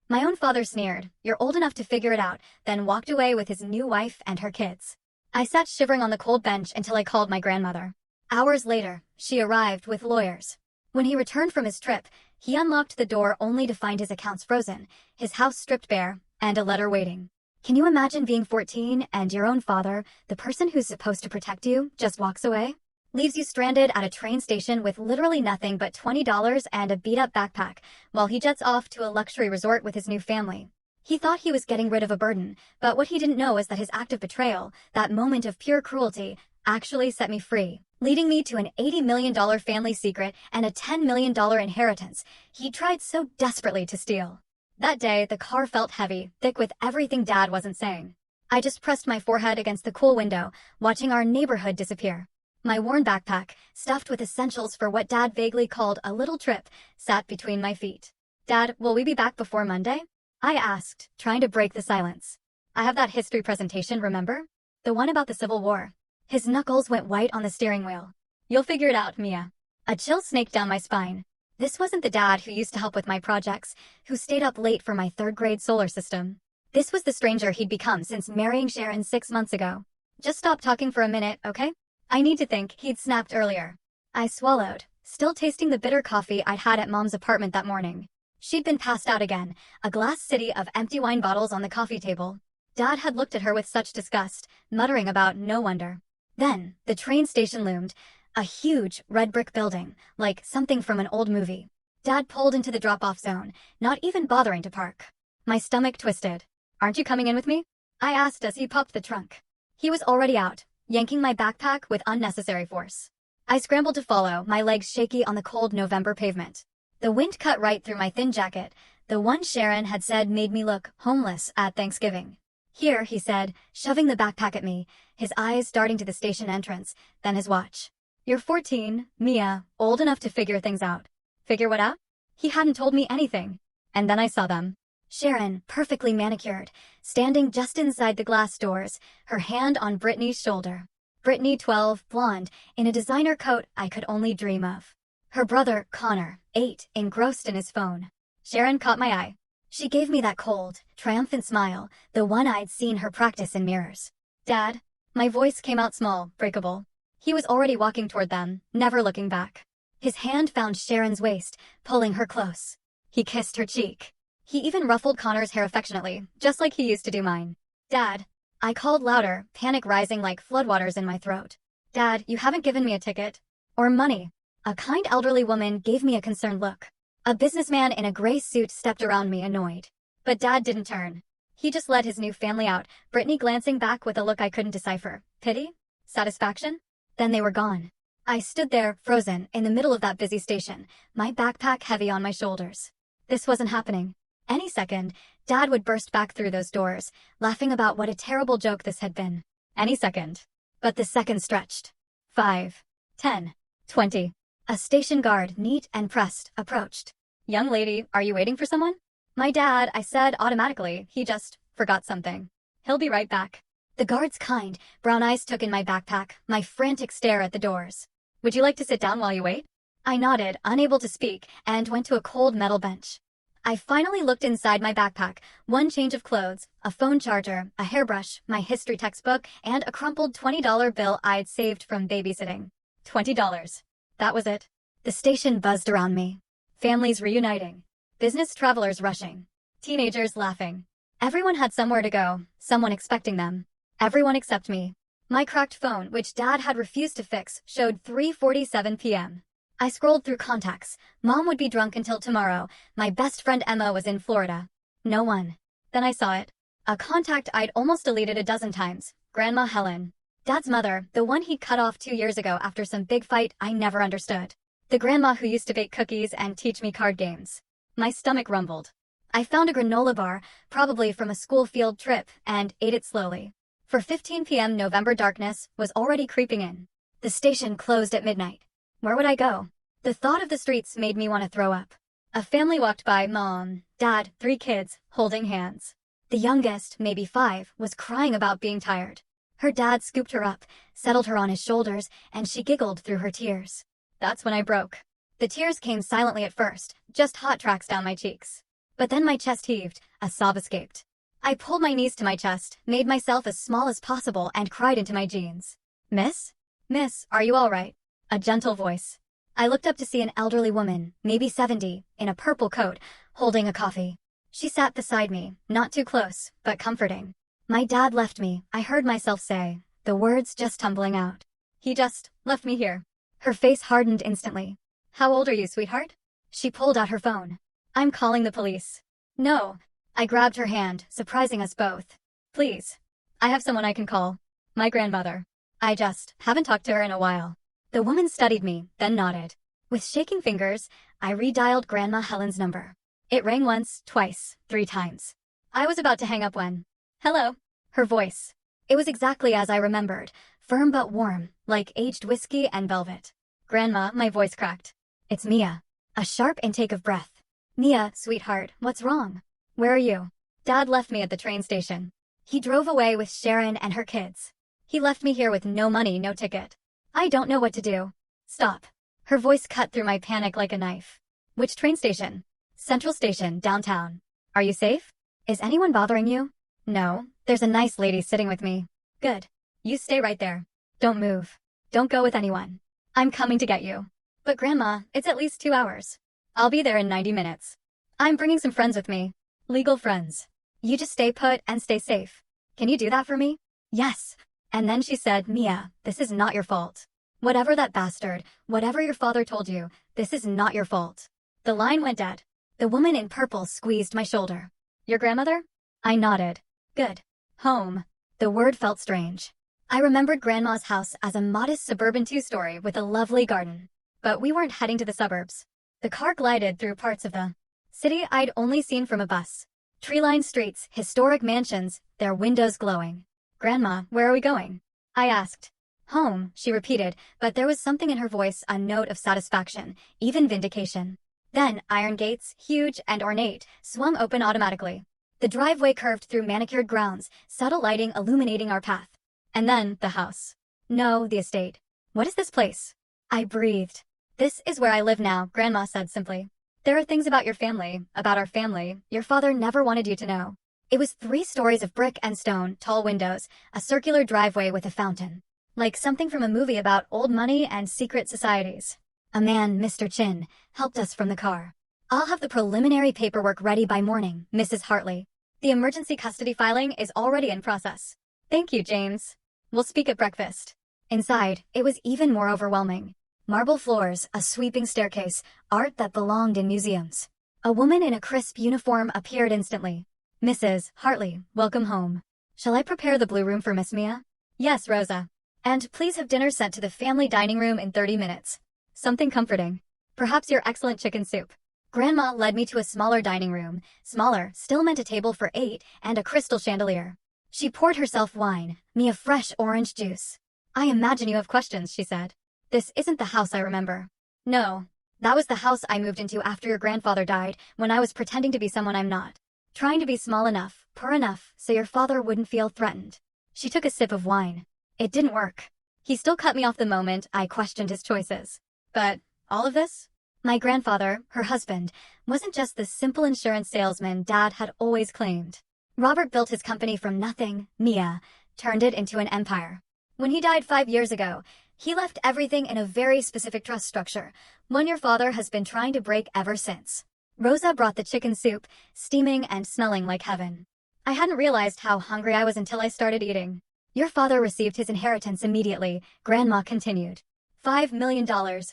My own father sneered, "You're old enough to figure it out," then walked away with his new wife and her kids. I sat shivering on the cold bench until I called my grandmother. Hours later, she arrived with lawyers. When he returned from his trip, he unlocked the door only to find his accounts frozen, his house stripped bare, and a letter waiting. Can you imagine being 14 and your own father, the person who's supposed to protect you, just walks away? Leaves you stranded at a train station with literally nothing but $20 and a beat-up backpack, while he jets off to a luxury resort with his new family. He thought he was getting rid of a burden, but what he didn't know is that his act of betrayal, that moment of pure cruelty, actually set me free, leading me to an $80 million family secret and a $10 million inheritance he tried so desperately to steal. That day, the car felt heavy, thick with everything Dad wasn't saying. I just pressed my forehead against the cool window, watching our neighborhood disappear. My worn backpack, stuffed with essentials for what Dad vaguely called a little trip, sat between my feet. "Dad, will we be back before Monday?" I asked, trying to break the silence. "I have that history presentation, remember? The one about the Civil War." His knuckles went white on the steering wheel. "You'll figure it out, Mia." A chill snaked down my spine. This wasn't the dad who used to help with my projects, who stayed up late for my third-grade solar system. This was the stranger he'd become since marrying Sharon 6 months ago. "Just stop talking for a minute, okay? I need to think," he'd snapped earlier. I swallowed, still tasting the bitter coffee I'd had at Mom's apartment that morning. She'd been passed out again, a glass city of empty wine bottles on the coffee table. Dad had looked at her with such disgust, muttering about no wonder. Then, the train station loomed, a huge, red brick building, like something from an old movie. Dad pulled into the drop-off zone, not even bothering to park. My stomach twisted. "Aren't you coming in with me?" I asked as he popped the trunk. He was already out, yanking my backpack with unnecessary force. I scrambled to follow, my legs shaky on the cold November pavement. The wind cut right through my thin jacket, the one Sharon had said made me look homeless at Thanksgiving. "Here," he said, shoving the backpack at me, his eyes darting to the station entrance, then his watch. "You're 14, Mia, old enough to figure things out." Figure what out? He hadn't told me anything. And then I saw them. Sharon, perfectly manicured, standing just inside the glass doors, her hand on Brittany's shoulder. Brittany, 12, blonde, in a designer coat I could only dream of. Her brother, Connor, 8, engrossed in his phone. Sharon caught my eye. She gave me that cold, triumphant smile, the one I'd seen her practice in mirrors. "Dad?" My voice came out small, breakable. He was already walking toward them, never looking back. His hand found Sharon's waist, pulling her close. He kissed her cheek. He even ruffled Connor's hair affectionately, just like he used to do mine. "Dad." I called louder, panic rising like floodwaters in my throat. "Dad, you haven't given me a ticket. Or money." A kind elderly woman gave me a concerned look. A businessman in a gray suit stepped around me, annoyed. But Dad didn't turn. He just led his new family out, Brittany glancing back with a look I couldn't decipher. Pity? Satisfaction? Then they were gone. I stood there, frozen, in the middle of that busy station, my backpack heavy on my shoulders. This wasn't happening. Any second, Dad would burst back through those doors, laughing about what a terrible joke this had been. Any second. But the seconds stretched. 5, 10, 20. A station guard, neat and pressed, approached. "Young lady, are you waiting for someone?" "My dad," I said automatically. "He just forgot something. He'll be right back." The guard's kind, brown eyes took in my backpack, my frantic stare at the doors. "Would you like to sit down while you wait?" I nodded, unable to speak, and went to a cold metal bench. I finally looked inside my backpack, one change of clothes, a phone charger, a hairbrush, my history textbook, and a crumpled $20 bill I'd saved from babysitting. $20. That was it. The station buzzed around me. Families reuniting. Business travelers rushing. Teenagers laughing. Everyone had somewhere to go, someone expecting them. Everyone except me. My cracked phone, which Dad had refused to fix, showed 3:47 p.m. I scrolled through contacts. Mom would be drunk until tomorrow. My best friend Emma was in Florida. No one. Then I saw it. A contact I'd almost deleted a dozen times. Grandma Helen. Dad's mother, the one he'd cut off 2 years ago after some big fight I never understood. The grandma who used to bake cookies and teach me card games. My stomach rumbled. I found a granola bar, probably from a school field trip, and ate it slowly. For 15 p.m. November darkness was already creeping in. The station closed at midnight. Where would I go? The thought of the streets made me want to throw up. A family walked by, Mom, Dad, 3 kids, holding hands. The youngest, maybe 5, was crying about being tired. Her dad scooped her up, settled her on his shoulders, and she giggled through her tears. That's when I broke. The tears came silently at first, just hot tracks down my cheeks. But then my chest heaved, a sob escaped. I pulled my knees to my chest, made myself as small as possible, and cried into my jeans. Miss? Miss, are you all right? A gentle voice. I looked up to see an elderly woman, maybe 70, in a purple coat, holding a coffee. She sat beside me, not too close, but comforting. My dad left me, I heard myself say, the words just tumbling out. He just left me here. Her face hardened instantly. How old are you, sweetheart? She pulled out her phone. I'm calling the police. No. I grabbed her hand, surprising us both. Please. I have someone I can call. My grandmother. I just haven't talked to her in a while. The woman studied me, then nodded. With shaking fingers, I redialed Grandma Helen's number. It rang once, twice, 3 times. I was about to hang up when... Hello. Her voice. It was exactly as I remembered, firm but warm, like aged whiskey and velvet. Grandma, my voice cracked. It's Mia. A sharp intake of breath. Mia, sweetheart, what's wrong? Where are you? Dad left me at the train station. He drove away with Sharon and her kids. He left me here with no money, no ticket. I don't know what to do. Stop. Her voice cut through my panic like a knife. Which train station? Central Station, downtown. Are you safe? Is anyone bothering you? No, there's a nice lady sitting with me. Good. You stay right there. Don't move. Don't go with anyone. I'm coming to get you. But Grandma, it's at least 2 hours. I'll be there in 90 minutes. I'm bringing some friends with me. Legal friends. You just stay put and stay safe. Can you do that for me? Yes. And then she said, Mia, this is not your fault. Whatever that bastard, whatever your father told you, this is not your fault. The line went dead. The woman in purple squeezed my shoulder. Your grandmother? I nodded. Good. Home. The word felt strange. I remembered Grandma's house as a modest suburban 2-story with a lovely garden. But we weren't heading to the suburbs. The car glided through parts of the city I'd only seen from a bus. Tree-lined streets, historic mansions, their windows glowing. Grandma, where are we going? I asked. Home, she repeated, but there was something in her voice, a note of satisfaction, even vindication. Then, iron gates, huge and ornate, swung open automatically. The driveway curved through manicured grounds, subtle lighting illuminating our path. And then, the house. No, the estate. What is this place? I breathed. This is where I live now, Grandma said simply. There are things about your family, about our family, your father never wanted you to know. It was 3 stories of brick and stone, tall windows, a circular driveway with a fountain. Like something from a movie about old money and secret societies. A man, Mr. Chin, helped us from the car. I'll have the preliminary paperwork ready by morning, Mrs. Hartley. The emergency custody filing is already in process. Thank you, James. We'll speak at breakfast. Inside, it was even more overwhelming. Marble floors, a sweeping staircase, art that belonged in museums. A woman in a crisp uniform appeared instantly. Mrs. Hartley, welcome home. Shall I prepare the blue room for Miss Mia? Yes, Rosa. And please have dinner sent to the family dining room in 30 minutes. Something comforting. Perhaps your excellent chicken soup. Grandma led me to a smaller dining room. Smaller, still meant a table for 8 and a crystal chandelier. She poured herself wine, me a fresh orange juice. I imagine you have questions, she said. This isn't the house I remember. No, that was the house I moved into after your grandfather died, when I was pretending to be someone I'm not. Trying to be small enough, poor enough, so your father wouldn't feel threatened. She took a sip of wine. It didn't work. He still cut me off the moment I questioned his choices. But, all of this? My grandfather, her husband, wasn't just the simple insurance salesman Dad had always claimed. Robert built his company from nothing, Mia, turned it into an empire. When he died 5 years ago, he left everything in a very specific trust structure, one your father has been trying to break ever since. Rosa brought the chicken soup, steaming and smelling like heaven. I hadn't realized how hungry I was until I started eating. Your father received his inheritance immediately, Grandma continued. $5 million,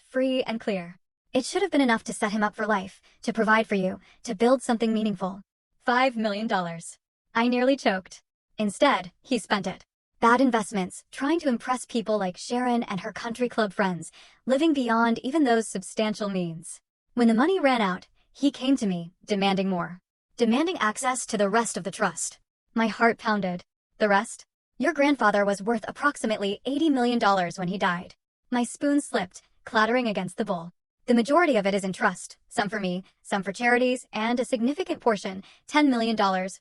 free and clear. It should have been enough to set him up for life, to provide for you, to build something meaningful. $5 million. I nearly choked. Instead, he spent it. Bad investments, trying to impress people like Sharon and her country club friends, living beyond even those substantial means. When the money ran out, he came to me, demanding more. Demanding access to the rest of the trust. My heart pounded. The rest? Your grandfather was worth approximately $80 million when he died. My spoon slipped, clattering against the bowl. The majority of it is in trust, some for me, some for charities, and a significant portion, $10 million,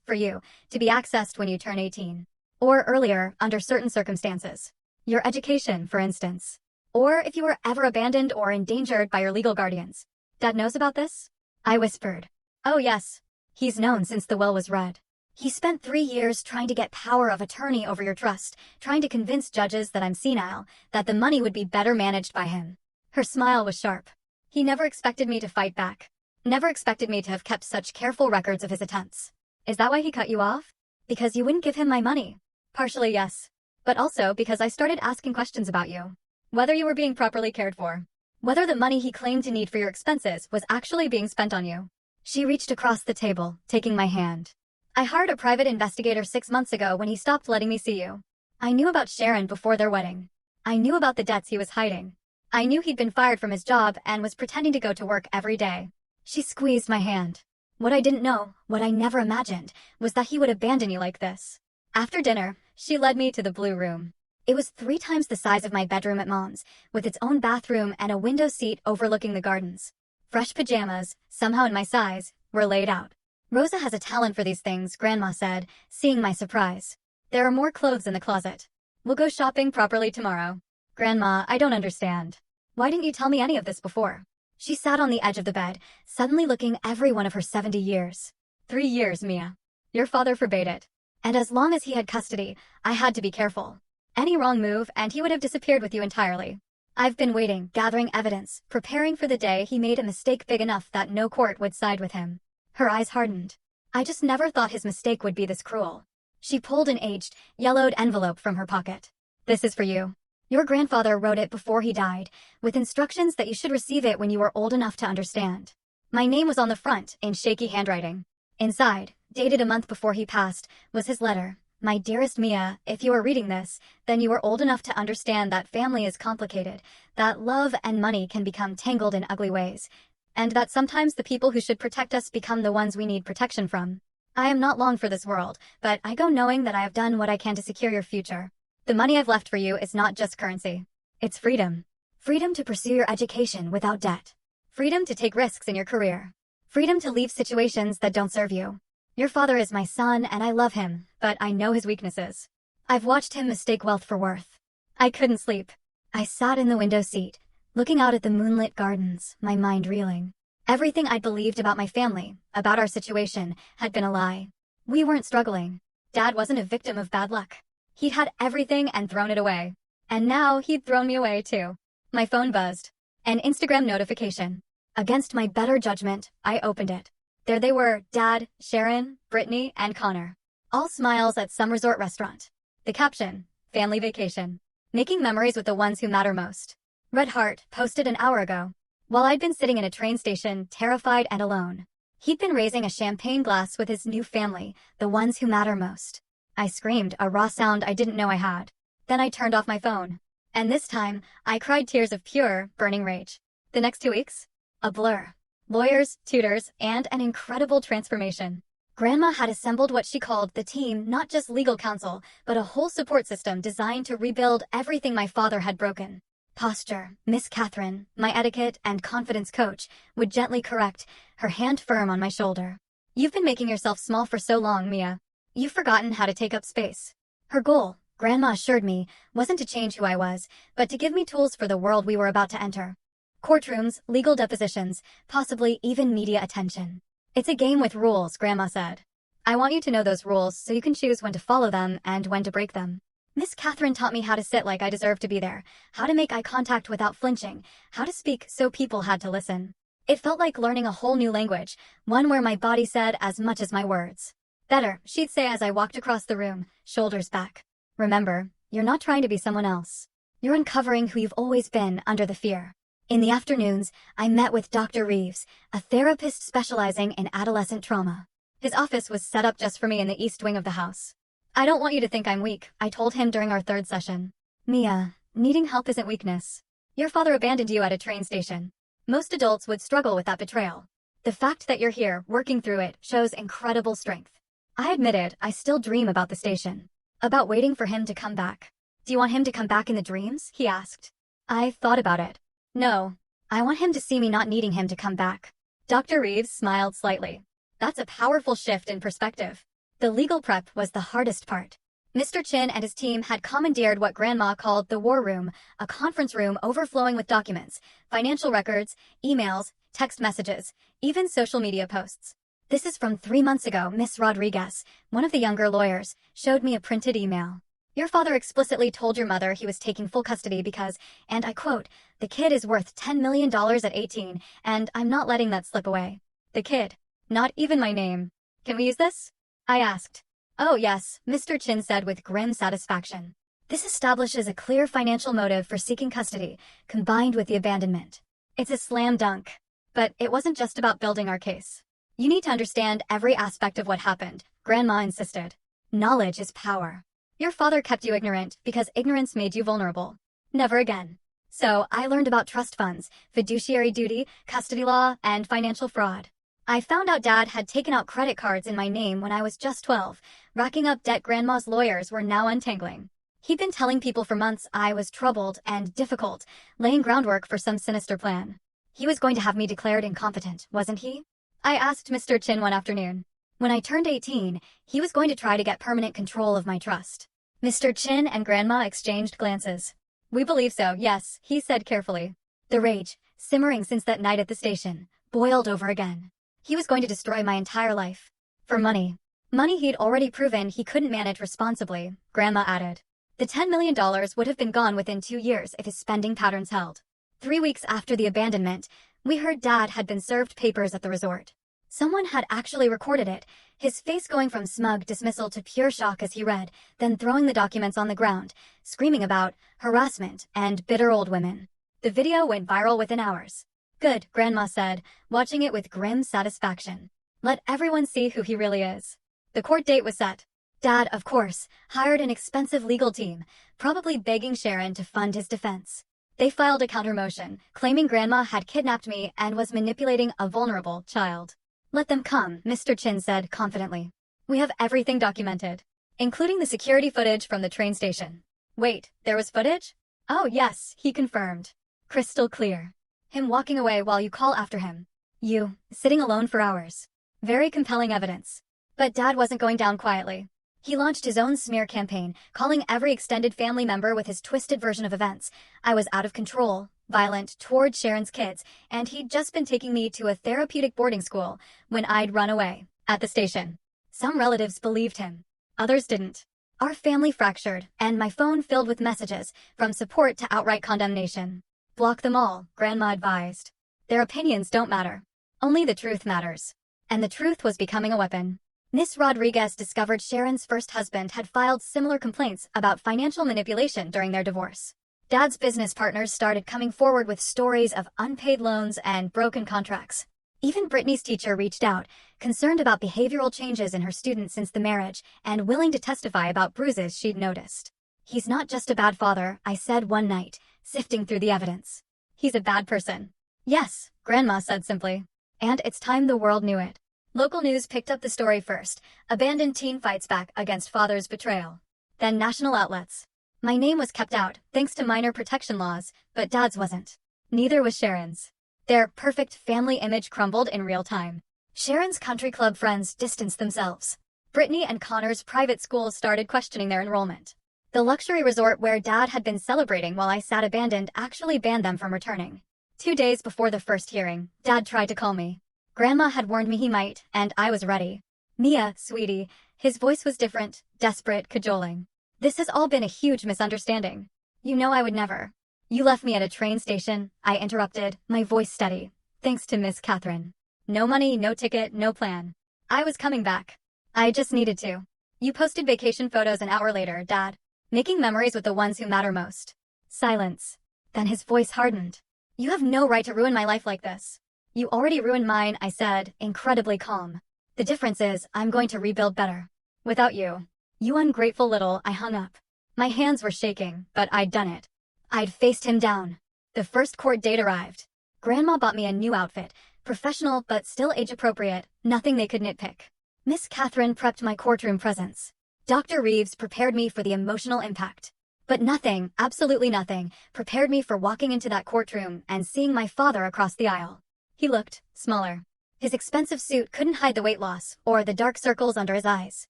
for you, to be accessed when you turn 18. Or earlier, under certain circumstances. Your education, for instance. Or if you were ever abandoned or endangered by your legal guardians. Dad knows about this? I whispered. Oh yes. He's known since the will was read. He spent 3 years trying to get power of attorney over your trust, trying to convince judges that I'm senile, that the money would be better managed by him. Her smile was sharp. He never expected me to fight back. Never expected me to have kept such careful records of his attempts. Is that why he cut you off? Because you wouldn't give him my money? Partially, yes. But also because I started asking questions about you. Whether you were being properly cared for. Whether the money he claimed to need for your expenses was actually being spent on you. She reached across the table, taking my hand. I hired a private investigator 6 months ago when he stopped letting me see you. I knew about Sharon before their wedding. I knew about the debts he was hiding. I knew he'd been fired from his job and was pretending to go to work every day. She squeezed my hand. What I didn't know, what I never imagined, was that he would abandon you like this. After dinner, she led me to the blue room. It was 3 times the size of my bedroom at Mom's, with its own bathroom and a window seat overlooking the gardens. Fresh pajamas, somehow in my size, were laid out. Rosa has a talent for these things, Grandma said, seeing my surprise. There are more clothes in the closet. We'll go shopping properly tomorrow. Grandma, I don't understand. Why didn't you tell me any of this before? She sat on the edge of the bed, suddenly looking every one of her 70 years. 3 years, Mia. Your father forbade it. And as long as he had custody, I had to be careful. Any wrong move and he would have disappeared with you entirely. I've been waiting, gathering evidence, preparing for the day he made a mistake big enough that no court would side with him. Her eyes hardened. I just never thought his mistake would be this cruel. She pulled an aged, yellowed envelope from her pocket. This is for you. Your grandfather wrote it before he died, with instructions that you should receive it when you were old enough to understand. My name was on the front, in shaky handwriting. Inside, dated a month before he passed, was his letter. My dearest Mia, if you are reading this, then you are old enough to understand that family is complicated, that love and money can become tangled in ugly ways, and that sometimes the people who should protect us become the ones we need protection from. I am not long for this world, but I go knowing that I have done what I can to secure your future. The money I've left for you is not just currency. It's freedom. Freedom to pursue your education without debt. Freedom to take risks in your career. Freedom to leave situations that don't serve you. Your father is my son and I love him, but I know his weaknesses. I've watched him mistake wealth for worth. I couldn't sleep. I sat in the window seat, looking out at the moonlit gardens, my mind reeling. Everything I'd believed about my family, about our situation, had been a lie. We weren't struggling. Dad wasn't a victim of bad luck. He'd had everything and thrown it away. And now he'd thrown me away too. My phone buzzed. An Instagram notification. Against my better judgment, I opened it. There they were, Dad, Sharon, Brittany, and Connor. All smiles at some resort restaurant. The caption, family vacation. Making memories with the ones who matter most. Red Heart, posted an hour ago. While I'd been sitting in a train station, terrified and alone. He'd been raising a champagne glass with his new family, the ones who matter most. I screamed, a raw sound I didn't know I had. Then I turned off my phone. And this time, I cried tears of pure, burning rage. The next 2 weeks? A blur. Lawyers, tutors, and an incredible transformation. Grandma had assembled what she called the team, not just legal counsel, but a whole support system designed to rebuild everything my father had broken. Posture, Miss Catherine, my etiquette and confidence coach, would gently correct, her hand firm on my shoulder. You've been making yourself small for so long, Mia. You've forgotten how to take up space. Her goal, Grandma assured me, wasn't to change who I was, but to give me tools for the world we were about to enter. Courtrooms, legal depositions, possibly even media attention. It's a game with rules, Grandma said. I want you to know those rules so you can choose when to follow them and when to break them. Miss Catherine taught me how to sit like I deserved to be there, how to make eye contact without flinching, how to speak so people had to listen. It felt like learning a whole new language, one where my body said as much as my words. Better, she'd say as I walked across the room, shoulders back. Remember, you're not trying to be someone else. You're uncovering who you've always been under the fear. In the afternoons, I met with Dr. Reeves, a therapist specializing in adolescent trauma. His office was set up just for me in the east wing of the house. I don't want you to think I'm weak, I told him during our 3rd session. Mia, needing help isn't weakness. Your father abandoned you at a train station. Most adults would struggle with that betrayal. The fact that you're here, working through it, shows incredible strength. I admitted I still dream about the station. About waiting for him to come back. Do you want him to come back in the dreams? He asked. I thought about it. No. I want him to see me not needing him to come back. Dr. Reeves smiled slightly. That's a powerful shift in perspective. The legal prep was the hardest part. Mr. Chin and his team had commandeered what Grandma called the war room, a conference room overflowing with documents, financial records, emails, text messages, even social media posts. This is from 3 months ago. Miss Rodriguez, one of the younger lawyers, showed me a printed email. Your father explicitly told your mother he was taking full custody because, and I quote, the kid is worth $10 million at 18, and I'm not letting that slip away. The kid. Not even my name. Can we use this? I asked. Oh yes, Mr. Chin said with grim satisfaction. This establishes a clear financial motive for seeking custody, combined with the abandonment. It's a slam dunk. But it wasn't just about building our case. You need to understand every aspect of what happened, Grandma insisted. Knowledge is power. Your father kept you ignorant because ignorance made you vulnerable. Never again. So I learned about trust funds, fiduciary duty, custody law, and financial fraud. I found out Dad had taken out credit cards in my name when I was just 12, racking up debt Grandma's lawyers were now untangling. He'd been telling people for months I was troubled and difficult, laying groundwork for some sinister plan. He was going to have me declared incompetent, wasn't he? I asked Mr. Chin one afternoon. When I turned 18, he was going to try to get permanent control of my trust. Mr. Chin and Grandma exchanged glances. We believe so, yes, he said carefully. The rage, simmering since that night at the station, boiled over again. He was going to destroy my entire life. For money. Money he'd already proven he couldn't manage responsibly, Grandma added. The $10 million would have been gone within 2 years if his spending patterns held. 3 weeks after the abandonment, we heard Dad had been served papers at the resort. Someone had actually recorded it, his face going from smug dismissal to pure shock as he read, then throwing the documents on the ground, screaming about harassment and bitter old women. The video went viral within hours. Good, Grandma said, watching it with grim satisfaction. Let everyone see who he really is. The court date was set. Dad, of course, hired an expensive legal team, probably begging Sharon to fund his defense. They filed a countermotion, claiming Grandma had kidnapped me and was manipulating a vulnerable child. Let them come, Mr. Chin said confidently. We have everything documented, including the security footage from the train station. Wait, there was footage? Oh yes, he confirmed. Crystal clear. Him walking away while you call after him. You, sitting alone for hours. Very compelling evidence. But Dad wasn't going down quietly. He launched his own smear campaign, calling every extended family member with his twisted version of events. I was out of control, violent toward Sharon's kids, and he'd just been taking me to a therapeutic boarding school when I'd run away at the station. Some relatives believed him. Others didn't. Our family fractured, and my phone filled with messages, from support to outright condemnation. Block them all, Grandma advised. Their opinions don't matter. Only the truth matters. And the truth was becoming a weapon. Miss Rodriguez discovered Sharon's first husband had filed similar complaints about financial manipulation during their divorce. Dad's business partners started coming forward with stories of unpaid loans and broken contracts. Even Brittany's teacher reached out, concerned about behavioral changes in her students since the marriage and willing to testify about bruises she'd noticed. He's not just a bad father, I said one night, sifting through the evidence. He's a bad person. Yes, Grandma said simply. And it's time the world knew it. Local news picked up the story first. Abandoned teen fights back against father's betrayal. Then national outlets. My name was kept out, thanks to minor protection laws, but Dad's wasn't. Neither was Sharon's. Their perfect family image crumbled in real time. Sharon's country club friends distanced themselves. Brittany and Connor's private schools started questioning their enrollment. The luxury resort where Dad had been celebrating while I sat abandoned actually banned them from returning. 2 days before the first hearing, Dad tried to call me. Grandma had warned me he might, and I was ready. Mia, sweetie. His voice was different, desperate, cajoling. This has all been a huge misunderstanding. You know I would never. You left me at a train station, I interrupted, my voice steady. Thanks to Miss Catherine. No money, no ticket, no plan. I was coming back. I just needed to. You posted vacation photos an hour later, Dad. Making memories with the ones who matter most. Silence. Then his voice hardened. You have no right to ruin my life like this. You already ruined mine, I said, incredibly calm. The difference is, I'm going to rebuild better. Without you. You ungrateful little, I hung up. My hands were shaking, but I'd done it. I'd faced him down. The first court date arrived. Grandma bought me a new outfit, professional but still age-appropriate, nothing they could nitpick. Miss Catherine prepped my courtroom presence. Dr. Reeves prepared me for the emotional impact. But nothing, absolutely nothing, prepared me for walking into that courtroom and seeing my father across the aisle. He looked smaller. His expensive suit couldn't hide the weight loss or the dark circles under his eyes.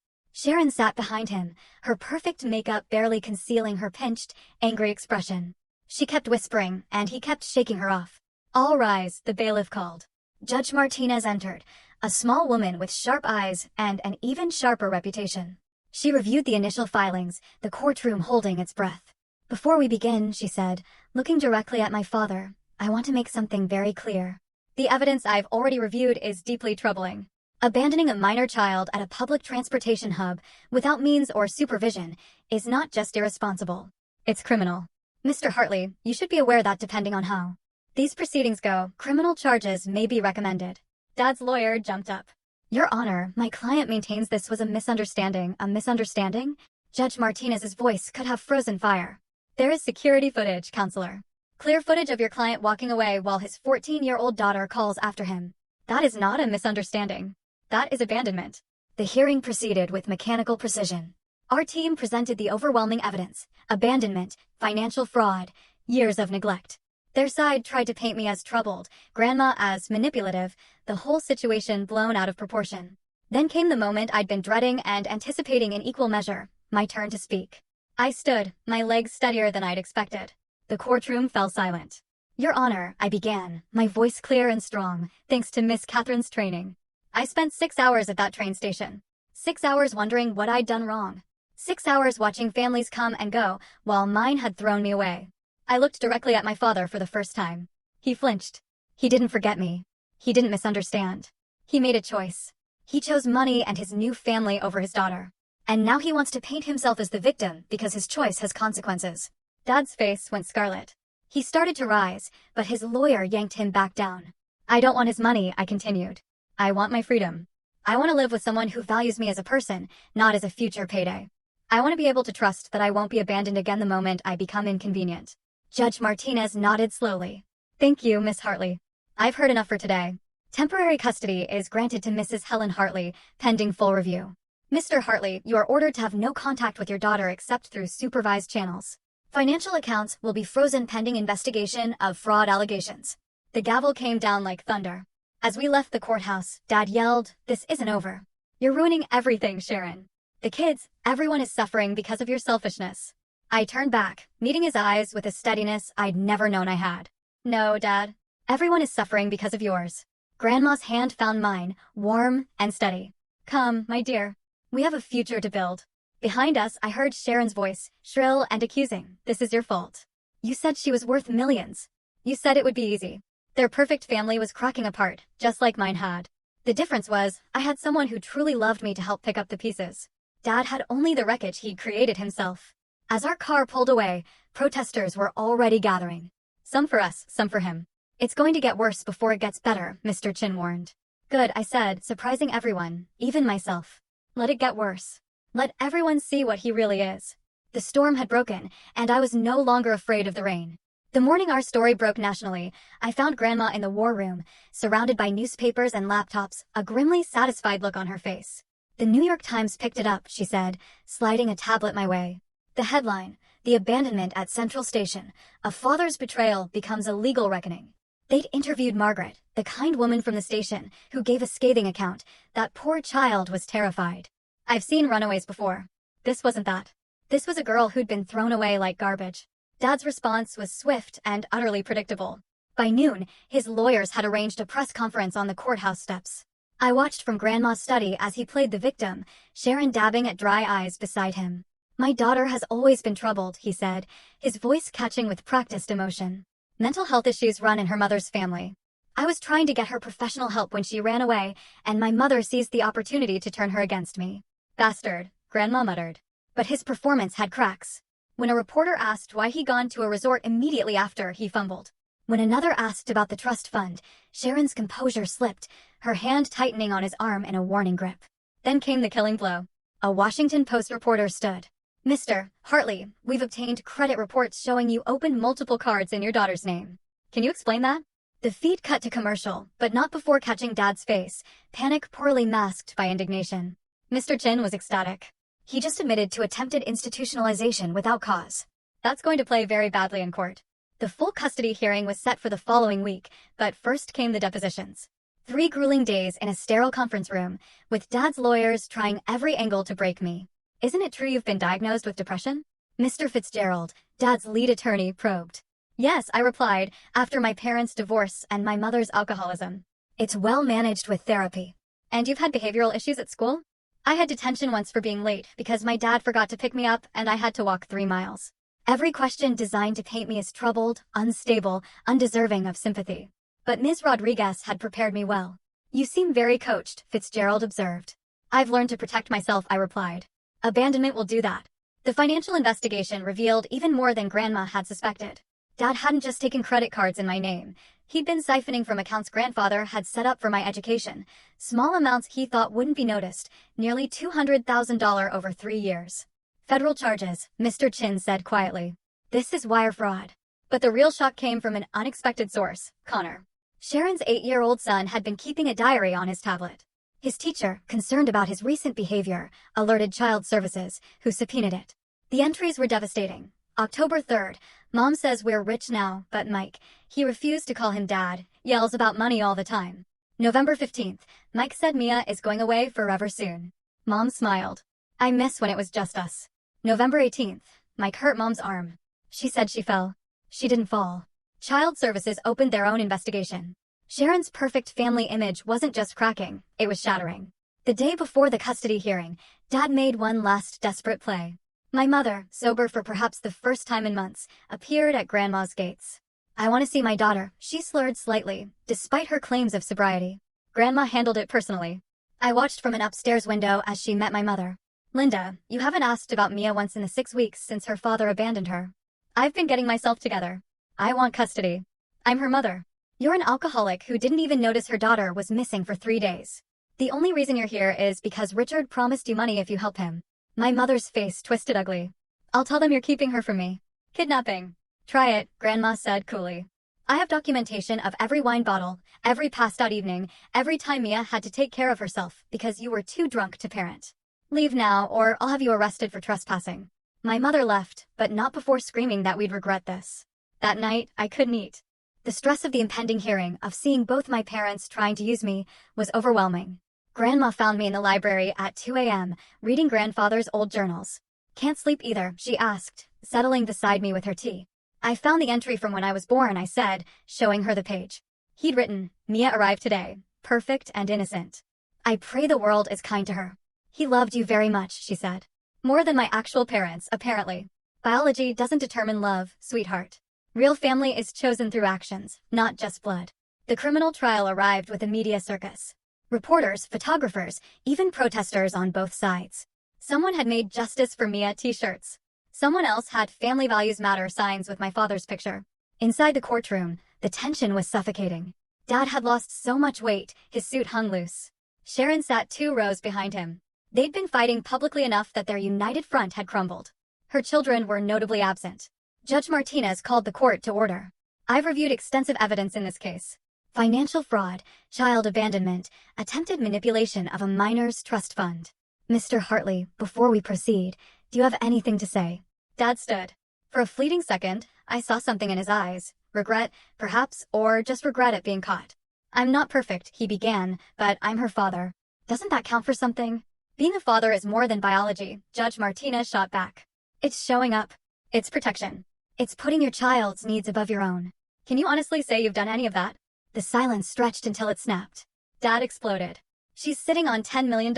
Sharon sat behind him, her perfect makeup barely concealing her pinched, angry expression. She kept whispering, and he kept shaking her off. All rise, the bailiff called. Judge Martinez entered, a small woman with sharp eyes and an even sharper reputation. She reviewed the initial filings, the courtroom holding its breath. "Before we begin," she said, looking directly at my father, "I want to make something very clear. The evidence I've already reviewed is deeply troubling. Abandoning a minor child at a public transportation hub without means or supervision is not just irresponsible. It's criminal. Mr. Hartley, you should be aware that depending on how these proceedings go, criminal charges may be recommended." Dad's lawyer jumped up. "Your Honor, my client maintains this was a misunderstanding." "A misunderstanding?" Judge Martinez's voice could have frozen fire. "There is security footage, counselor. Clear footage of your client walking away while his 14-year-old daughter calls after him. That is not a misunderstanding. That is abandonment." The hearing proceeded with mechanical precision. Our team presented the overwhelming evidence: abandonment, financial fraud, years of neglect. Their side tried to paint me as troubled, Grandma as manipulative, the whole situation blown out of proportion. Then came the moment I'd been dreading and anticipating in equal measure, my turn to speak. I stood, my legs steadier than I'd expected. The courtroom fell silent. "Your Honor," I began, my voice clear and strong, thanks to Miss Catherine's training. "I spent 6 hours at that train station. 6 hours wondering what I'd done wrong. 6 hours watching families come and go, while mine had thrown me away. I looked directly at my father for the first time. He flinched. He didn't forget me. He didn't misunderstand. He made a choice. He chose money and his new family over his daughter. And now he wants to paint himself as the victim because his choice has consequences." Dad's face went scarlet. He started to rise, but his lawyer yanked him back down. "I don't want his money," I continued. "I want my freedom. I want to live with someone who values me as a person, not as a future payday. I want to be able to trust that I won't be abandoned again the moment I become inconvenient." Judge Martinez nodded slowly. "Thank you, Miss Hartley. I've heard enough for today. Temporary custody is granted to Mrs. Helen Hartley, pending full review. Mr. Hartley, you are ordered to have no contact with your daughter except through supervised channels. Financial accounts will be frozen pending investigation of fraud allegations." The gavel came down like thunder. As we left the courthouse, Dad yelled, "This isn't over. You're ruining everything, Sharon. The kids, everyone is suffering because of your selfishness." I turned back, meeting his eyes with a steadiness I'd never known I had. "No, Dad. Everyone is suffering because of yours." Grandma's hand found mine, warm and steady. "Come, my dear. We have a future to build." Behind us, I heard Sharon's voice, shrill and accusing. "This is your fault. You said she was worth millions. You said it would be easy." Their perfect family was cracking apart, just like mine had. The difference was, I had someone who truly loved me to help pick up the pieces. Dad had only the wreckage he'd created himself. As our car pulled away, protesters were already gathering. Some for us, some for him. "It's going to get worse before it gets better," Mr. Chin warned. "Good," I said, surprising everyone, even myself. "Let it get worse. Let everyone see what he really is." The storm had broken, and I was no longer afraid of the rain. The morning our story broke nationally, I found Grandma in the war room, surrounded by newspapers and laptops, a grimly satisfied look on her face. "The New York Times picked it up," she said, sliding a tablet my way. The headline: "The Abandonment at Central Station. A Father's Betrayal Becomes a Legal Reckoning." They'd interviewed Margaret, the kind woman from the station, who gave a scathing account. That poor child was terrified. I've seen runaways before. This wasn't that. This was a girl who'd been thrown away like garbage. Dad's response was swift and utterly predictable. By noon, his lawyers had arranged a press conference on the courthouse steps. I watched from Grandma's study as he played the victim, Sharon dabbing at dry eyes beside him. "My daughter has always been troubled," he said, his voice catching with practiced emotion. "Mental health issues run in her mother's family. I was trying to get her professional help when she ran away, and my mother seized the opportunity to turn her against me." "Bastard," Grandma muttered. But his performance had cracks. When a reporter asked why he'd gone to a resort immediately after, he fumbled. When another asked about the trust fund, Sharon's composure slipped, her hand tightening on his arm in a warning grip. Then came the killing blow. A Washington Post reporter stood. "Mr. Hartley, we've obtained credit reports showing you opened multiple cards in your daughter's name. Can you explain that?" The feed cut to commercial, but not before catching Dad's face, panic poorly masked by indignation. Mr. Chin was ecstatic. He just admitted to attempted institutionalization without cause. That's going to play very badly in court. The full custody hearing was set for the following week, but first came the depositions. 3 grueling days in a sterile conference room, with Dad's lawyers trying every angle to break me. "Isn't it true you've been diagnosed with depression?" Mr. Fitzgerald, Dad's lead attorney, probed. "Yes," I replied, "after my parents' divorce and my mother's alcoholism. It's well managed with therapy." And you've had behavioral issues at school? I had detention once for being late because my dad forgot to pick me up and I had to walk 3 miles. Every question designed to paint me as troubled, unstable, undeserving of sympathy. But Ms. Rodriguez had prepared me well. You seem very coached, Fitzgerald observed. I've learned to protect myself, I replied. Abandonment will do that. The financial investigation revealed even more than Grandma had suspected. Dad hadn't just taken credit cards in my name. He'd been siphoning from accounts grandfather had set up for my education. Small amounts he thought wouldn't be noticed, nearly $200,000 over 3 years. Federal charges, Mr. Chin said quietly. This is wire fraud. But the real shock came from an unexpected source, Connor. Sharon's 8-year-old son had been keeping a diary on his tablet. His teacher, concerned about his recent behavior, alerted Child Services, who subpoenaed it. The entries were devastating. October 3rd, Mom says we're rich now, but Mike, he refused to call him Dad, yells about money all the time. November 15th, Mike said Mia is going away forever soon. Mom smiled. I miss when it was just us. November 18th, Mike hurt Mom's arm. She said she fell. She didn't fall. Child Services opened their own investigation. Sharon's perfect family image wasn't just cracking, it was shattering. The day before the custody hearing, Dad made one last desperate play. My mother, sober for perhaps the first time in months, appeared at Grandma's gates. I want to see my daughter, she slurred slightly, despite her claims of sobriety. Grandma handled it personally. I watched from an upstairs window as she met my mother. Linda, you haven't asked about Mia once in the 6 weeks since her father abandoned her. I've been getting myself together. I want custody. I'm her mother. You're an alcoholic who didn't even notice her daughter was missing for 3 days. The only reason you're here is because Richard promised you money if you help him. My mother's face twisted ugly. I'll tell them you're keeping her from me. Kidnapping. Try it, Grandma said coolly. I have documentation of every wine bottle, every passed out evening, every time Mia had to take care of herself because you were too drunk to parent. Leave now or I'll have you arrested for trespassing. My mother left, but not before screaming that we'd regret this. That night, I couldn't eat. The stress of the impending hearing, of seeing both my parents trying to use me, was overwhelming. Grandma found me in the library at 2 a.m., reading grandfather's old journals. Can't sleep either, she asked, settling beside me with her tea. I found the entry from when I was born, I said, showing her the page. He'd written, Mia arrived today, perfect and innocent. I pray the world is kind to her. He loved you very much, she said. More than my actual parents, apparently. Biology doesn't determine love, sweetheart. Real family is chosen through actions, not just blood. The criminal trial arrived with a media circus. Reporters, photographers, even protesters on both sides. Someone had made Justice for Mia t-shirts. Someone else had Family Values Matter signs with my father's picture. Inside the courtroom, the tension was suffocating. Dad had lost so much weight, his suit hung loose. Sharon sat 2 rows behind him. They'd been fighting publicly enough that their united front had crumbled. Her children were notably absent. Judge Martinez called the court to order. I've reviewed extensive evidence in this case. Financial fraud, child abandonment, attempted manipulation of a minor's trust fund. Mr. Hartley, before we proceed, do you have anything to say? Dad stood. For a fleeting second, I saw something in his eyes. Regret, perhaps, or just regret at being caught. I'm not perfect, he began, but I'm her father. Doesn't that count for something? Being a father is more than biology, Judge Martinez shot back. It's showing up. It's protection. It's putting your child's needs above your own. Can you honestly say you've done any of that? The silence stretched until it snapped. Dad exploded. She's sitting on $10 million.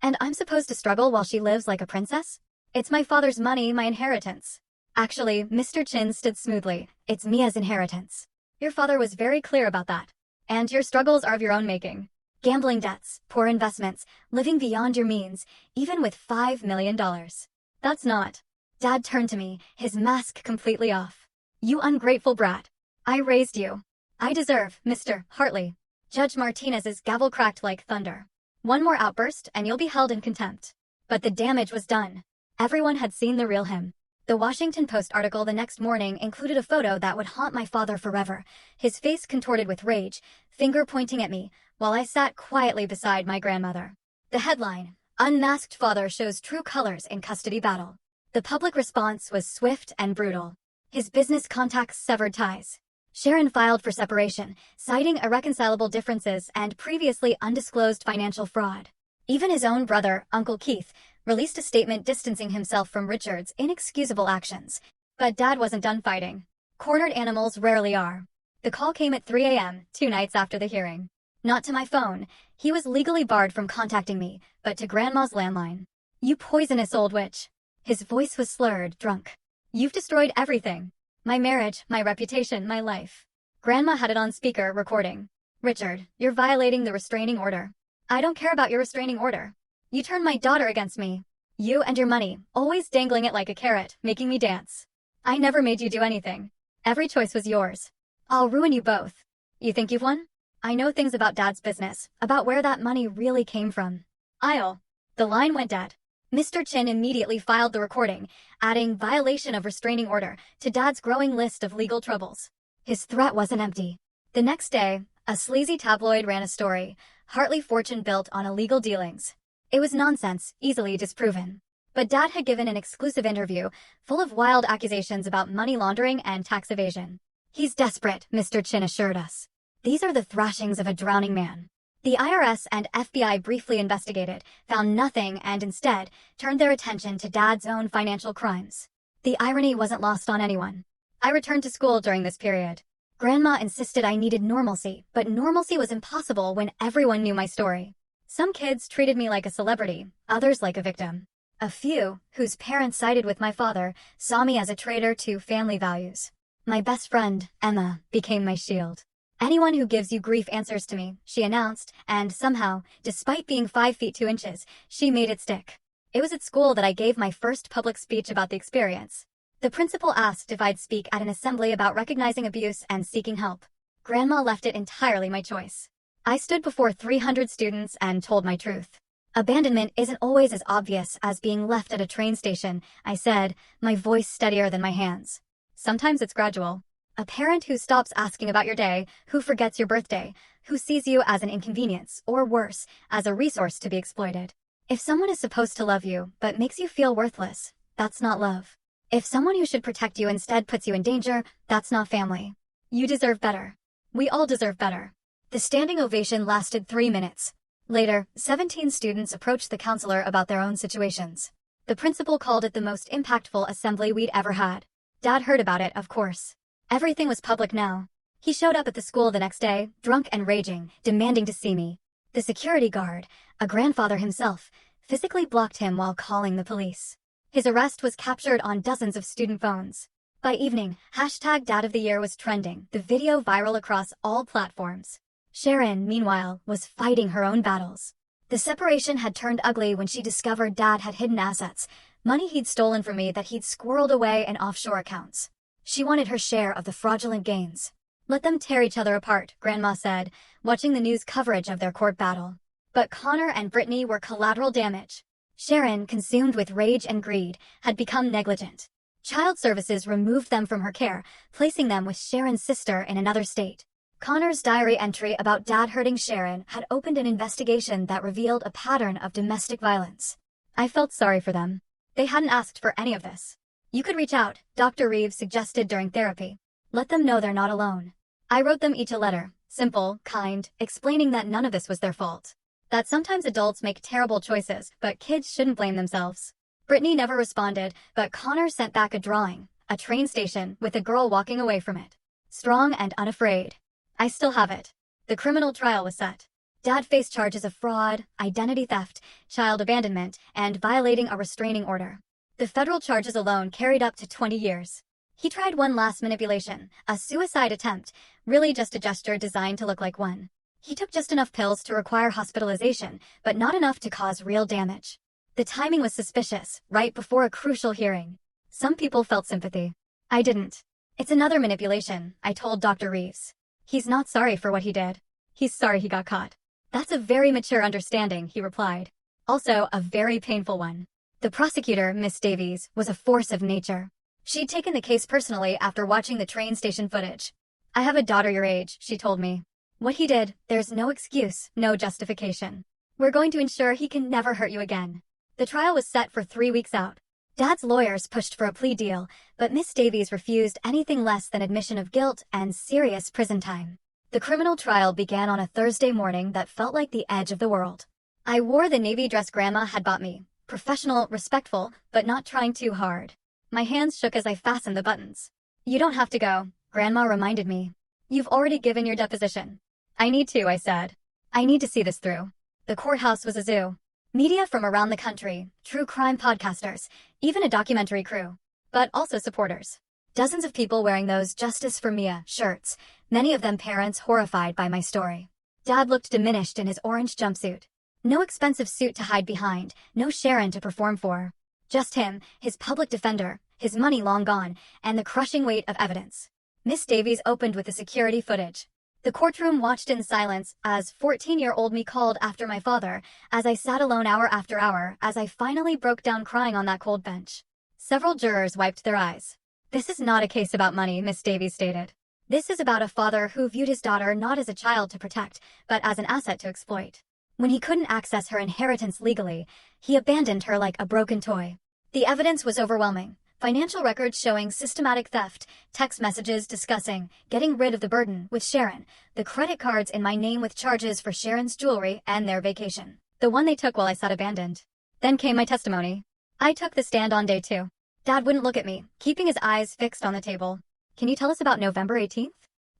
And I'm supposed to struggle while she lives like a princess? It's my father's money, my inheritance. Actually, Mr. Chin stood smoothly. It's Mia's inheritance. Your father was very clear about that. And your struggles are of your own making. Gambling debts, poor investments, living beyond your means, even with $5 million. That's not. Dad turned to me, his mask completely off. You ungrateful brat. I raised you. I deserve, Mr. Hartley. Judge Martinez's gavel cracked like thunder. One more outburst and you'll be held in contempt. But the damage was done. Everyone had seen the real him. The Washington Post article the next morning included a photo that would haunt my father forever, his face contorted with rage, finger pointing at me, while I sat quietly beside my grandmother. The headline, Unmasked Father Shows True Colors in Custody Battle. The public response was swift and brutal. His business contacts severed ties. Sharon filed for separation, citing irreconcilable differences and previously undisclosed financial fraud. Even his own brother, Uncle Keith, released a statement distancing himself from Richard's inexcusable actions. But Dad wasn't done fighting. Cornered animals rarely are. The call came at 3 a.m., 2 nights after the hearing. Not to my phone. He was legally barred from contacting me, but to Grandma's landline. You poisonous old witch. His voice was slurred, drunk. You've destroyed everything. My marriage, my reputation, my life. Grandma had it on speaker, recording. Richard, you're violating the restraining order. I don't care about your restraining order. You turned my daughter against me. You and your money, always dangling it like a carrot, making me dance. I never made you do anything. Every choice was yours. I'll ruin you both. You think you've won? I know things about Dad's business, about where that money really came from. The line went dead. Mr. Chin immediately filed the recording, adding violation of restraining order to Dad's growing list of legal troubles. His threat wasn't empty. The next day, a sleazy tabloid ran a story, Hartley fortune built on illegal dealings. It was nonsense, easily disproven. But Dad had given an exclusive interview, full of wild accusations about money laundering and tax evasion. He's desperate, Mr. Chin assured us. These are the thrashings of a drowning man. The IRS and FBI briefly investigated, found nothing, and instead turned their attention to Dad's own financial crimes. The irony wasn't lost on anyone. I returned to school during this period. Grandma insisted I needed normalcy, but normalcy was impossible when everyone knew my story. Some kids treated me like a celebrity, others like a victim. A few, whose parents sided with my father, saw me as a traitor to family values. My best friend, Emma, became my shield. Anyone who gives you grief answers to me, she announced, and somehow, despite being 5 feet 2 inches, she made it stick. It was at school that I gave my first public speech about the experience. The principal asked if I'd speak at an assembly about recognizing abuse and seeking help. Grandma left it entirely my choice. I stood before 300 students and told my truth. Abandonment isn't always as obvious as being left at a train station, I said, my voice steadier than my hands. Sometimes it's gradual. A parent who stops asking about your day, who forgets your birthday, who sees you as an inconvenience, or worse, as a resource to be exploited. If someone is supposed to love you, but makes you feel worthless, that's not love. If someone who should protect you instead puts you in danger, that's not family. You deserve better. We all deserve better. The standing ovation lasted 3 minutes. Later, 17 students approached the counselor about their own situations. The principal called it the most impactful assembly we'd ever had. Dad heard about it, of course. Everything was public now. He showed up at the school the next day, drunk and raging, demanding to see me. The security guard, a grandfather himself, physically blocked him while calling the police. His arrest was captured on dozens of student phones. By evening, #Dad of the Year was trending, the video viral across all platforms. Sharon, meanwhile, was fighting her own battles. The separation had turned ugly when she discovered Dad had hidden assets, money he'd stolen from me that he'd squirreled away in offshore accounts. She wanted her share of the fraudulent gains. Let them tear each other apart, Grandma said, watching the news coverage of their court battle. But Connor and Brittany were collateral damage. Sharon, consumed with rage and greed, had become negligent. Child Services removed them from her care, placing them with Sharon's sister in another state. Connor's diary entry about Dad hurting Sharon had opened an investigation that revealed a pattern of domestic violence. I felt sorry for them. They hadn't asked for any of this. You could reach out, Dr. Reeves suggested during therapy. Let them know they're not alone. I wrote them each a letter, simple, kind, explaining that none of this was their fault. That sometimes adults make terrible choices, but kids shouldn't blame themselves. Brittany never responded, but Connor sent back a drawing, a train station with a girl walking away from it. Strong and unafraid. I still have it. The criminal trial was set. Dad faced charges of fraud, identity theft, child abandonment, and violating a restraining order. The federal charges alone carried up to 20 years. He tried one last manipulation, a suicide attempt, really just a gesture designed to look like one. He took just enough pills to require hospitalization, but not enough to cause real damage. The timing was suspicious, right before a crucial hearing. Some people felt sympathy. I didn't. It's another manipulation, I told Dr. Reeves. He's not sorry for what he did. He's sorry he got caught. That's a very mature understanding, he replied. Also, a very painful one. The prosecutor, Miss Davies, was a force of nature. She'd taken the case personally after watching the train station footage. I have a daughter your age, she told me. What he did, there's no excuse, no justification. We're going to ensure he can never hurt you again. The trial was set for 3 weeks out. Dad's lawyers pushed for a plea deal, but Miss Davies refused anything less than admission of guilt and serious prison time. The criminal trial began on a Thursday morning that felt like the edge of the world. I wore the navy dress Grandma had bought me. Professional, respectful, but not trying too hard. My hands shook as I fastened the buttons. You don't have to go, Grandma reminded me. You've already given your deposition. I need to, I said. I need to see this through. The courthouse was a zoo. Media from around the country, true crime podcasters, even a documentary crew. But also supporters. Dozens of people wearing those Justice for Mia shirts, many of them parents horrified by my story. Dad looked diminished in his orange jumpsuit. No expensive suit to hide behind, no Sharon to perform for. Just him, his public defender, his money long gone, and the crushing weight of evidence. Miss Davies opened with the security footage. The courtroom watched in silence as 14-year-old me called after my father, as I sat alone hour after hour, as I finally broke down crying on that cold bench. Several jurors wiped their eyes. This is not a case about money, Miss Davies stated. This is about a father who viewed his daughter not as a child to protect, but as an asset to exploit. When he couldn't access her inheritance legally, he abandoned her like a broken toy. The evidence was overwhelming. Financial records showing systematic theft, text messages discussing getting rid of the burden with Sharon, the credit cards in my name with charges for Sharon's jewelry and their vacation. The one they took while I sat abandoned. Then came my testimony. I took the stand on day 2. Dad wouldn't look at me, keeping his eyes fixed on the table. Can you tell us about November 18th?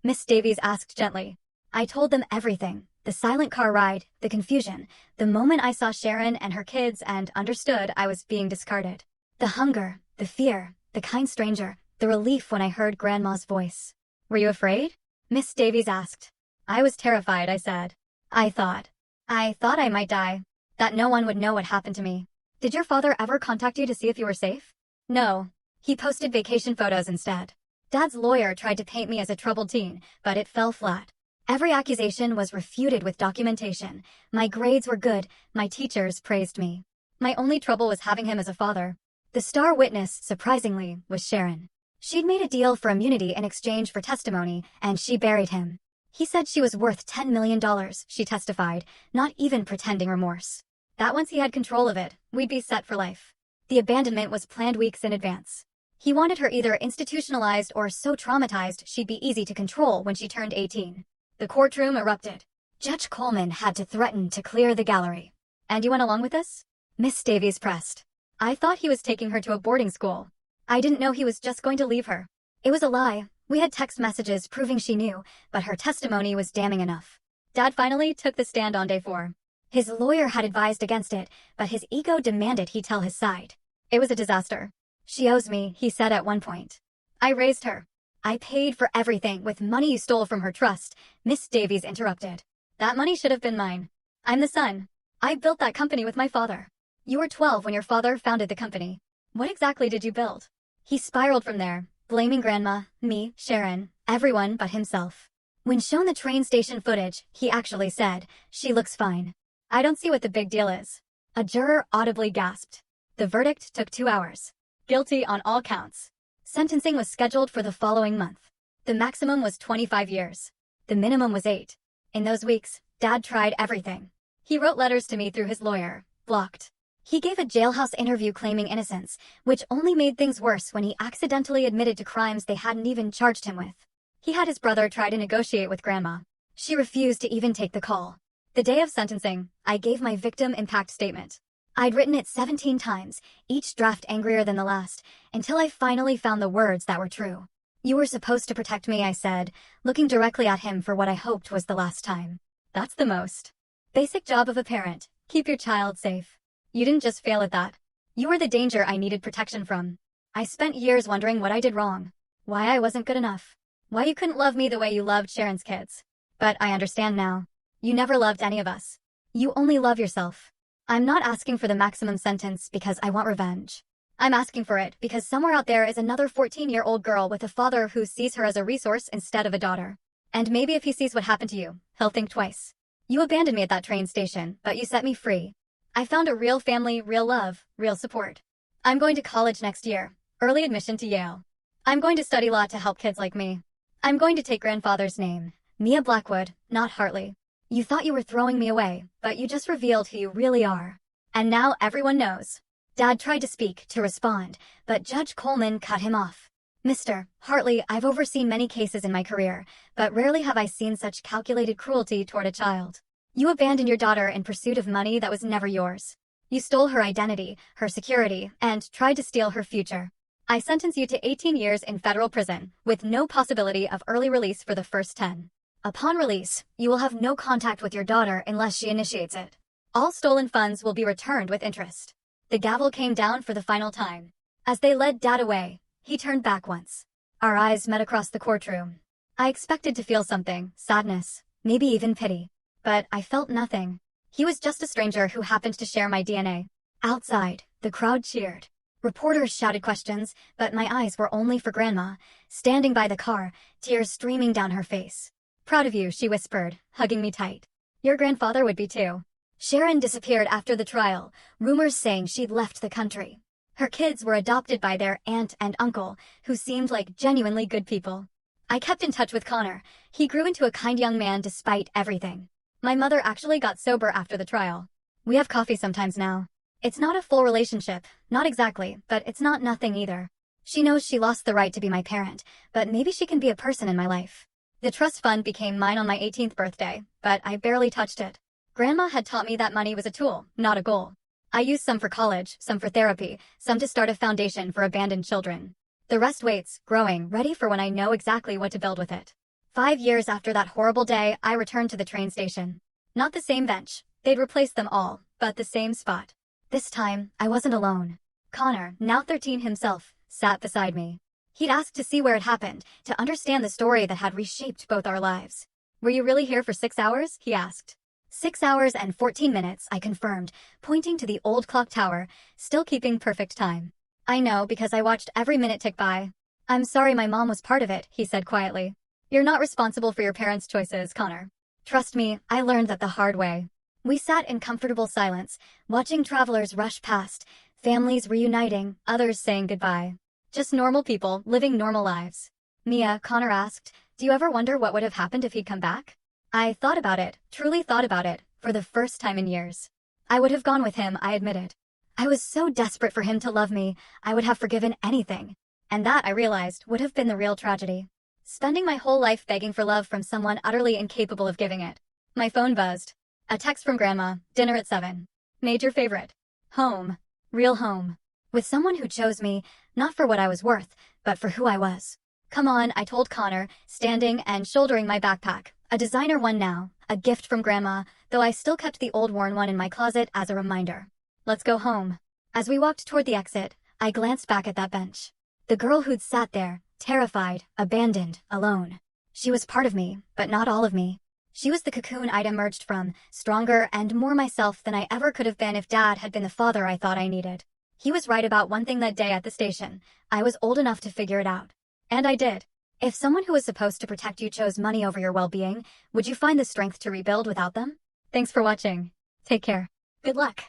Miss Davies asked gently. I told them everything. The silent car ride, the confusion, the moment I saw Sharon and her kids and understood I was being discarded. The hunger, the fear, the kind stranger, the relief when I heard Grandma's voice. Were you afraid? Miss Davies asked. I was terrified, I said. I thought I might die. That no one would know what happened to me. Did your father ever contact you to see if you were safe? No. He posted vacation photos instead. Dad's lawyer tried to paint me as a troubled teen, but it fell flat. Every accusation was refuted with documentation. My grades were good, my teachers praised me. My only trouble was having him as a father. The star witness, surprisingly, was Sharon. She'd made a deal for immunity in exchange for testimony, and she buried him. He said she was worth $10 million, she testified, not even pretending remorse. That once he had control of it, we'd be set for life. The abandonment was planned weeks in advance. He wanted her either institutionalized or so traumatized she'd be easy to control when she turned 18. The courtroom erupted. Judge Coleman had to threaten to clear the gallery. And you went along with this? Miss Davies pressed. I thought he was taking her to a boarding school. I didn't know he was just going to leave her. It was a lie. We had text messages proving she knew, but her testimony was damning enough. Dad finally took the stand on day 4. His lawyer had advised against it, but his ego demanded he tell his side. It was a disaster. She owes me, he said at one point. I raised her. I paid for everything with money you stole from her trust, Miss Davies interrupted. That money should have been mine. I'm the son. I built that company with my father. You were 12 when your father founded the company. What exactly did you build? He spiraled from there, blaming Grandma, me, Sharon, everyone but himself. When shown the train station footage, he actually said, she looks fine. I don't see what the big deal is. A juror audibly gasped. The verdict took 2 hours. Guilty on all counts. Sentencing was scheduled for the following month. The maximum was 25 years. The minimum was 8. In those weeks, Dad tried everything. He wrote letters to me through his lawyer, blocked. He gave a jailhouse interview claiming innocence, which only made things worse when he accidentally admitted to crimes they hadn't even charged him with. He had his brother try to negotiate with Grandma. She refused to even take the call. The day of sentencing, I gave my victim impact statement. I'd written it 17 times, each draft angrier than the last, until I finally found the words that were true. You were supposed to protect me, I said, looking directly at him for what I hoped was the last time. That's the most basic job of a parent, keep your child safe. You didn't just fail at that. You were the danger I needed protection from. I spent years wondering what I did wrong, why I wasn't good enough, why you couldn't love me the way you loved Sharon's kids. But I understand now. You never loved any of us. You only love yourself. I'm not asking for the maximum sentence because I want revenge. I'm asking for it because somewhere out there is another 14-year-old girl with a father who sees her as a resource instead of a daughter. And maybe if he sees what happened to you, he'll think twice. You abandoned me at that train station, but you set me free. I found a real family, real love, real support. I'm going to college next year, early admission to Yale. I'm going to study law to help kids like me. I'm going to take grandfather's name, Mia Blackwood, not Hartley. You thought you were throwing me away, but you just revealed who you really are. And now everyone knows. Dad tried to speak, to respond, but Judge Coleman cut him off. Mr. Hartley, I've overseen many cases in my career, but rarely have I seen such calculated cruelty toward a child. You abandoned your daughter in pursuit of money that was never yours. You stole her identity, her security, and tried to steal her future. I sentence you to 18 years in federal prison, with no possibility of early release for the first 10. Upon release, you will have no contact with your daughter unless she initiates it. All stolen funds will be returned with interest. The gavel came down for the final time. As they led Dad away, he turned back once. Our eyes met across the courtroom. I expected to feel something, sadness, maybe even pity. But I felt nothing. He was just a stranger who happened to share my DNA. Outside, the crowd cheered. Reporters shouted questions, but my eyes were only for Grandma, standing by the car, tears streaming down her face. "Proud of you," she whispered, hugging me tight. "Your grandfather would be too." Sharon disappeared after the trial, rumors saying she'd left the country. Her kids were adopted by their aunt and uncle, who seemed like genuinely good people. I kept in touch with Connor. He grew into a kind young man despite everything. My mother actually got sober after the trial. We have coffee sometimes now. It's not a full relationship, not exactly, but it's not nothing either. She knows she lost the right to be my parent, but maybe she can be a person in my life. The trust fund became mine on my 18th birthday, but I barely touched it. Grandma had taught me that money was a tool, not a goal. I used some for college, some for therapy, some to start a foundation for abandoned children. The rest waits, growing, ready for when I know exactly what to build with it. 5 years after that horrible day, I returned to the train station. Not the same bench. They'd replaced them all, but the same spot. This time, I wasn't alone. Connor, now 13 himself, sat beside me. He'd asked to see where it happened, to understand the story that had reshaped both our lives. "Were you really here for 6 hours?" he asked. 6 hours and 14 minutes, I confirmed, pointing to the old clock tower, still keeping perfect time. "I know, because I watched every minute tick by." "I'm sorry my mom was part of it," he said quietly. "You're not responsible for your parents' choices, Connor. Trust me, I learned that the hard way." We sat in comfortable silence, watching travelers rush past, families reuniting, others saying goodbye. Just normal people, living normal lives. "Mia," Connor asked, "do you ever wonder what would have happened if he'd come back?" I thought about it, truly thought about it, for the first time in years. I would have gone with him, I admitted. I was so desperate for him to love me, I would have forgiven anything. And that, I realized, would have been the real tragedy. Spending my whole life begging for love from someone utterly incapable of giving it. My phone buzzed. A text from Grandma, dinner at 7. Major favorite. Home. Real home. With someone who chose me, not for what I was worth, but for who I was. "Come on," I told Connor, standing and shouldering my backpack. A designer one now, a gift from Grandma, though I still kept the old worn one in my closet as a reminder. "Let's go home." As we walked toward the exit, I glanced back at that bench. The girl who'd sat there, terrified, abandoned, alone. She was part of me, but not all of me. She was the cocoon I'd emerged from, stronger and more myself than I ever could have been if Dad had been the father I thought I needed. He was right about one thing that day at the station. I was old enough to figure it out. And I did. If someone who was supposed to protect you chose money over your well-being, would you find the strength to rebuild without them? Thanks for watching. Take care. Good luck.